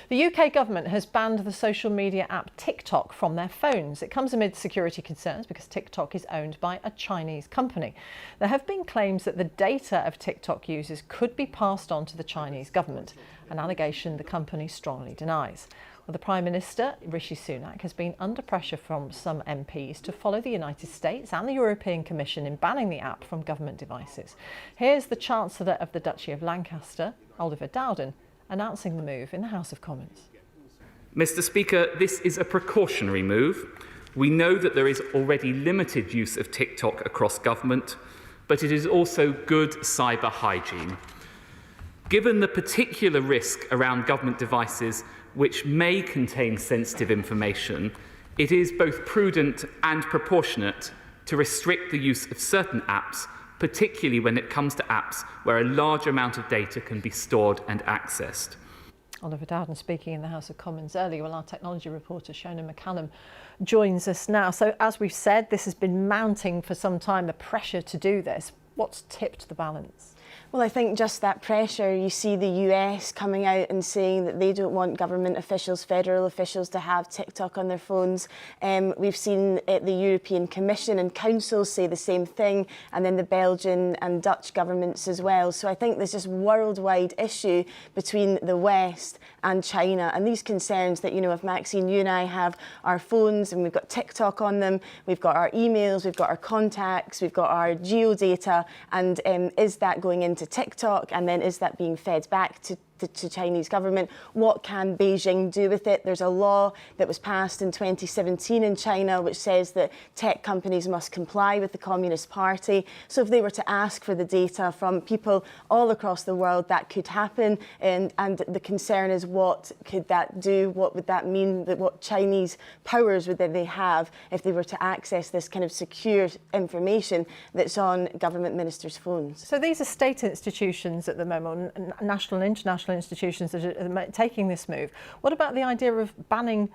The UK government has banned the social media app TikTok from their phones. It comes amid security concerns because TikTok is owned by a Chinese company. There have been claims that the data of TikTok users could be passed on to the Chinese government, an allegation the company strongly denies. Well, the Prime Minister, Rishi Sunak, has been under pressure from some MPs to follow the United States and the European Commission in banning the app from government devices. Here's the Chancellor of the Duchy of Lancaster, Oliver Dowden, announcing the move in the House of Commons. Mr. Speaker, this is a precautionary move. We know that there is already limited use of TikTok across government, but it is also good cyber hygiene. Given the particular risk around government devices which may contain sensitive information, it is both prudent and proportionate to restrict the use of certain apps, particularly when it comes to apps where a large amount of data can be stored and accessed. Oliver Dowden speaking in the House of Commons earlier. Well, our technology reporter Shona McCallum joins us now. So as we've said, this has been mounting for some time, the pressure to do this. What's tipped the balance? Well, I think just that pressure. You see the US coming out and saying that they don't want government officials, federal officials, to have TikTok on their phones. We've seen the European Commission and Council say the same thing, and then the Belgian and Dutch governments as well. So I think there's this worldwide issue between the West and China, and these concerns that, if Maxine, you and I have our phones and we've got TikTok on them, we've got our emails, we've got our contacts, we've got our geodata, and is that going into TikTok, and then is that being fed back to Chinese government? What can Beijing do with it? There's a law that was passed in 2017 in China which says that tech companies must comply with the Communist Party. So if they were to ask for the data from people all across the world, that could happen. And the concern is, what could that do? What would that mean? What Chinese powers would they have if they were to access this kind of secure information that's on government ministers' phones? So these are state institutions at the moment, national and international institutions that are taking this move. What about the idea of banning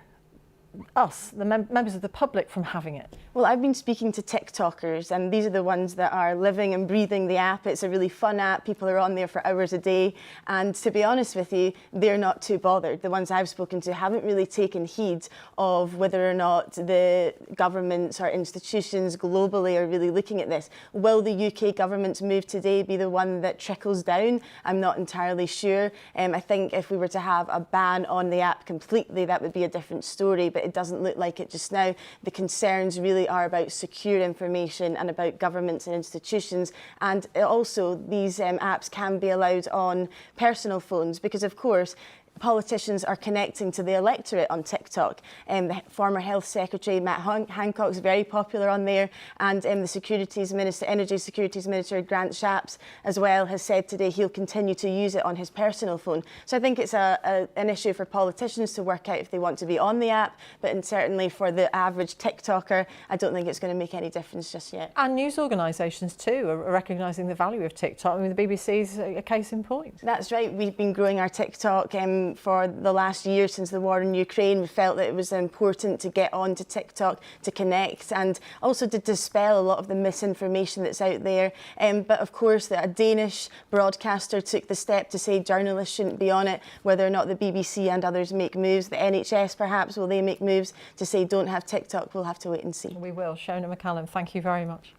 us, the members of the public, from having it? Well, I've been speaking to TikTokers, and these are the ones that are living and breathing the app. It's a really fun app. People are on there for hours a day. And to be honest with you, they're not too bothered. The ones I've spoken to haven't really taken heed of whether or not the governments or institutions globally are really looking at this. Will the UK government's move today be the one that trickles down? I'm not entirely sure. I think if we were to have a ban on the app completely, that would be a different story. But it doesn't look like it just now. The concerns really are about secure information and about governments and institutions. And also, these apps can be allowed on personal phones because, of course, politicians are connecting to the electorate on TikTok. The former Health Secretary Matt Hancock is very popular on there, and the Securities Minister, Energy Securities Minister Grant Shapps as well has said today he'll continue to use it on his personal phone. So I think it's an issue for politicians to work out if they want to be on the app, but certainly for the average TikToker, I don't think it's going to make any difference just yet. And news organisations too are recognising the value of TikTok. I mean, the BBC's a case in point. That's right. We've been growing our TikTok for the last year since the war in Ukraine. We felt that it was important to get onto TikTok to connect and also to dispel a lot of the misinformation that's out there. But of course, a Danish broadcaster took the step to say journalists shouldn't be on it. Whether or not the BBC and others make moves, the NHS perhaps, will they make moves to say don't have TikTok? We'll have to wait and see. We will. Shona McCallum, thank you very much.